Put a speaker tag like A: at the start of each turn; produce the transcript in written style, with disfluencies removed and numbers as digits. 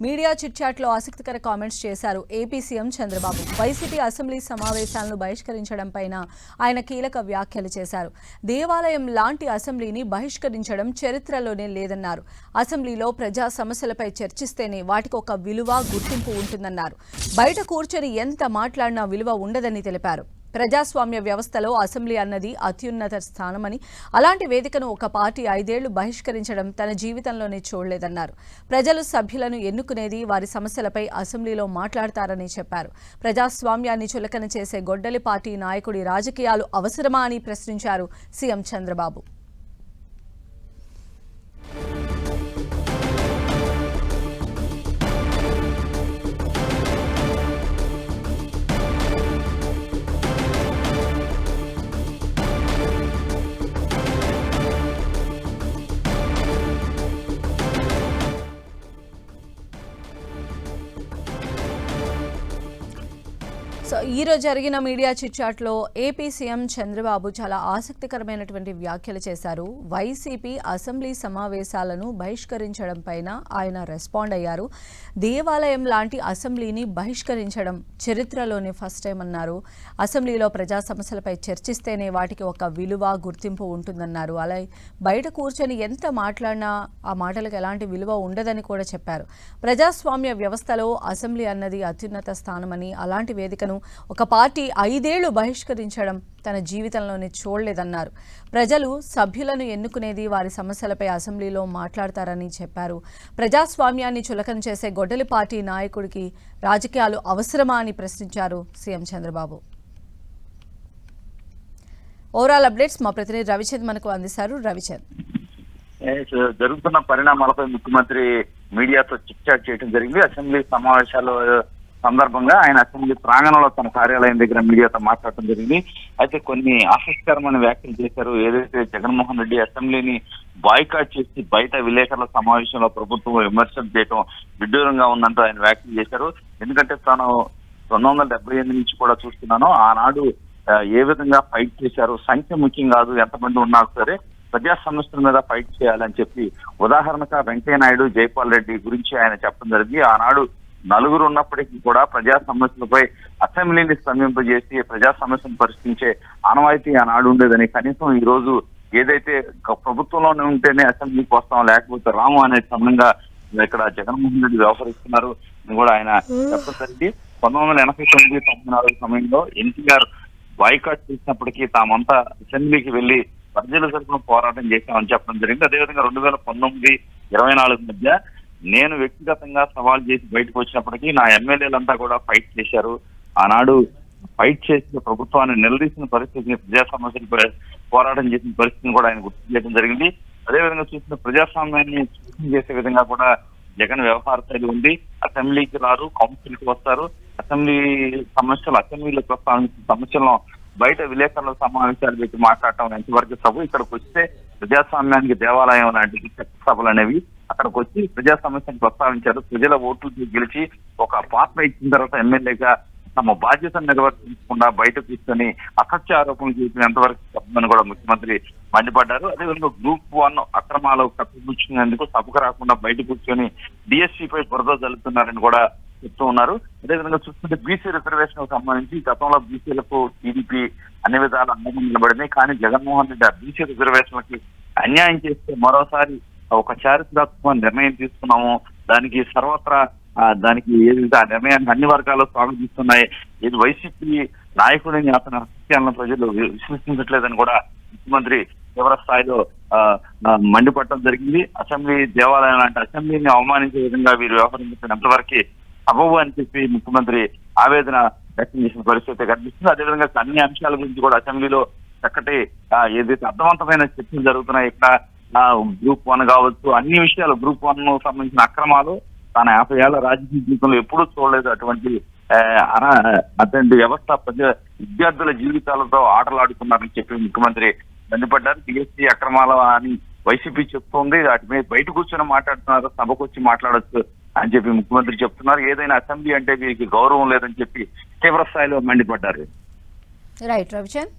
A: Media చిట్చాట్లో ఆసక్తికర comments చేశారు AP CM Chandrababu. YCP assembly సమావేశాలను బహిష్కరించడం పైన ఆయన కీలక వ్యాఖ్యలు చేశారు. దేవాలయం లాంటి అసెంబ్లీని బహిష్కరించడం చరిత్రలోనే లేదన్నారు. అసెంబ్లీలో ప్రజా సమస్యలపై చర్చిస్తేనే వాటికి ఒక విలువ, గుర్తింపు ఉంటుందన్నారు. బయట కూర్చొని ఎంత మాట్లాడినా విలువ ఉండదని తెలిపారు. ప్రజాస్వామ్య వ్యవస్థలో అసెంబ్లీ అన్నది అత్యున్నత స్థానమని, అలాంటి వేదికను ఒక పార్టీ 5 ఏళ్లు బహిష్కరించడం తన జీవితంలోనే చూడలేదన్నారు. ప్రజలు సభ్యులను ఎన్నుకునేది వారి సమస్యలపై అసెంబ్లీలో మాట్లాడతారని చెప్పారు. ప్రజాస్వామ్యాన్ని చులకన చేసే గొడ్డలి పార్టీ నాయకుడి రాజకీయాలు అవసరమా అని ప్రశ్నించారు సీఎం చంద్రబాబు. ఈ రోజు జరిగిన మీడియా చిట్చాట్లో ఏపీ సీఎం చంద్రబాబు చాలా ఆసక్తికరమైనటువంటి వ్యాఖ్యలు చేశారు. వైసీపీ అసెంబ్లీ సమావేశాలను బహిష్కరించడం పైన ఆయన రెస్పాండ్ అయ్యారు. దేవాలయం లాంటి అసెంబ్లీని బహిష్కరించడం చరిత్రలోనే ఫస్ట్ టైం అన్నారు. అసెంబ్లీలో ప్రజా సమస్యలపై చర్చిస్తేనే వాటికి ఒక విలువ, గుర్తింపు ఉంటుందన్నారు. అలాగే బయట కూర్చొని ఎంత మాట్లాడినా ఆ మాటలకు ఎలాంటి విలువ ఉండదని కూడా చెప్పారు. ప్రజాస్వామ్య వ్యవస్థలో అసెంబ్లీ అన్నది అత్యున్నత స్థానమని, అలాంటి వేదికను ఒక పార్టీ 5 ఏళ్లు బహిష్కరించడం తన జీవితంలోనే చూడలేదన్నారు. ప్రజలు సభ్యులను ఎన్నుకునేది వారి సమస్యలపై అసెంబ్లీలో మాట్లాడతారని చెప్పారు. ప్రజాస్వామ్యాన్ని చులకన చేసే గొడ్డలి పార్టీ నాయకుడికి రాజకీయాలు అవసరమా అని ప్రశ్నించారు సీఎం చంద్రబాబు. ఓవరాల్ అప్డేట్స్ మా ప్రతినిధి రవిచంద్ మనకు అందిస్తారు. రవిచంద్,
B: జరుగుతున్న పరిణామాలపై ముఖ్యమంత్రి మీడియాతో చిట్చాట్ చేయడం జరిగింది. అసెంబ్లీ సమావేశాల సందర్భంగా ఆయన అసెంబ్లీ ప్రాంగణంలో తన కార్యాలయం దగ్గర మీడియాతో మాట్లాడటం జరిగింది. అయితే కొన్ని ఆసక్తికరమైన వ్యాఖ్యలు చేశారు. ఏదైతే జగన్మోహన్ రెడ్డి అసెంబ్లీని బాయ్కాట్ చేసి బయట విలేకరుల సమావేశంలో ప్రభుత్వం విమర్శలు చేయడం విడ్డూరంగా ఉందంటూ ఆయన వ్యాఖ్యలు చేశారు. ఎందుకంటే తాను 1978 నుంచి కూడా చూస్తున్నాను, ఆనాడు ఏ విధంగా ఫైట్ చేశారు, సంఖ్య ముఖ్యం కాదు, ఎంతమంది ఉన్నా సరే ప్రజా సమస్యల మీద ఫైట్ చేయాలని చెప్పి ఉదాహరణగా వెంకయ్య నాయుడు, జైపాల్ రెడ్డి గురించి ఆయన చెప్పడం జరిగింది. ఆనాడు నలుగురు ఉన్నప్పటికీ కూడా ప్రజా సమస్యలపై అసెంబ్లీని స్తంభింపజేసి ప్రజా సమస్యను పరిష్కరించే ఆనవాయితీ ఆనాడు ఉండేదని, కనీసం ఈ రోజు ఏదైతే ప్రభుత్వంలోనే ఉంటేనే అసెంబ్లీకి వస్తాం లేకపోతే రాము అనే సమయంగా ఇక్కడ జగన్మోహన్ రెడ్డి వ్యవహరిస్తున్నారు కూడా ఆయన చెప్పసరికి 1989-94 సమయంలో ఎన్టీఆర్ బాయ్కాట్ చేసినప్పటికీ తామంతా అసెంబ్లీకి వెళ్లి ప్రజల తరఫున పోరాటం చేశామని చెప్పడం జరిగింది. అదేవిధంగా 2019-24 మధ్య నేను వ్యక్తిగతంగా సవాల్ చేసి బయటకు వచ్చినప్పటికీ నా ఎమ్మెల్యేలంతా కూడా ఫైట్ చేశారు. ఆనాడు ఫైట్ చేసిన ప్రభుత్వాన్ని నిలదీసిన పరిస్థితిని, ప్రజా సమస్యలపై పోరాటం చేసిన పరిస్థితిని కూడా ఆయన గుర్తు చేయడం జరిగింది. అదేవిధంగా చూసిన ప్రజాస్వామ్యాన్ని చేసే విధంగా కూడా జగన్ వ్యవహార శైలి ఉంది. అసెంబ్లీకి రారు, కౌన్సిల్కి వస్తారు. అసెంబ్లీ సమస్యలు అసెంబ్లీలో ప్రస్తావించిన సమస్యలను బయట విలేకరుల సమావేశాలు పెట్టి మాట్లాడటం ఎంతవరకు సభ. ఇక్కడికి వస్తే ప్రజాస్వామ్యానికి దేవాలయం లాంటి సభలు అనేవి అక్కడికి వచ్చి ప్రజా సమస్యను ప్రస్తావించారు. ప్రజల ఓట్లు గెలిచి ఒక పాత్ర ఇచ్చిన తర్వాత ఎమ్మెల్యేగా తమ బాధ్యతను నిర్వర్తించకుండా బయట కూర్చొని అసత్య ఆరోపణలు చేసిన ఎంతవరకు చెప్పమని కూడా ముఖ్యమంత్రి మండిపడ్డారు. అదేవిధంగా గ్రూప్ 1 అక్రమాలు కప్పిపుచ్చుకునేందుకు సభకు రాకుండా బయట కూర్చొని డిఎస్సీపై బురద జల్లుతున్నారని కూడా చెప్తూ ఉన్నారు. అదేవిధంగా చూస్తుంటే బీసీ రిజర్వేషన్ సంబంధించి గతంలో బీసీలకు టీడీపీ అన్ని విధాలు అండగా నిలబడింది. కానీ జగన్మోహన్ రెడ్డి ఆ బీసీ రిజర్వేషన్లకి అన్యాయం చేస్తే మరోసారి ఒక చారిత్రాత్మక నిర్ణయం తీసుకున్నాము, దానికి సర్వత్రా దానికి ఏదైతే ఆ నిర్ణయాన్ని అన్ని వర్గాలు స్వాగతిస్తున్నాయి, ఇది వైసీపీ నాయకుడిని అతని హత్యలను ప్రజలు విశ్వసించట్లేదని కూడా ముఖ్యమంత్రి తీవ్ర స్థాయిలో మండిపడటం జరిగింది. అసెంబ్లీ దేవాలయం లాంటి అసెంబ్లీని అవమానించే విధంగా వీరు వ్యవహరించిన ఎంతవరకు సబబు అని చెప్పి ముఖ్యమంత్రి ఆవేదన వ్యక్తం చేసిన పరిస్థితి కనిపిస్తుంది. అదేవిధంగా అన్ని అంశాల గురించి కూడా అసెంబ్లీలో చక్కటి ఏదైతే అర్థవంతమైన చర్చలు జరుగుతున్నాయి. ఇక్కడ గ్రూప్ 1 కావచ్చు, అన్ని విషయాలు గ్రూప్ 1 సంబంధించిన అక్రమాలు తన 50 ఏళ్ల రాజకీయ జీవితంలో ఎప్పుడూ చూడలేదు. అటువంటి వ్యవస్థ విద్యార్థుల జీవితాలతో ఆటలాడుతున్నారని చెప్పి ముఖ్యమంత్రి మండిపడ్డారు. టీఎస్సీ అక్రమాలు అని వైసీపీ చెప్తోంది, వాటి మీద బయట కూర్చొని మాట్లాడుతున్నారు, సభకు వచ్చి మాట్లాడొచ్చు అని చెప్పి ముఖ్యమంత్రి చెప్తున్నారు. ఏదైనా అసెంబ్లీ అంటే వీరికి గౌరవం లేదని చెప్పి తీవ్ర స్థాయిలో మండిపడ్డారు.
A: రైట్ రవిచంద్.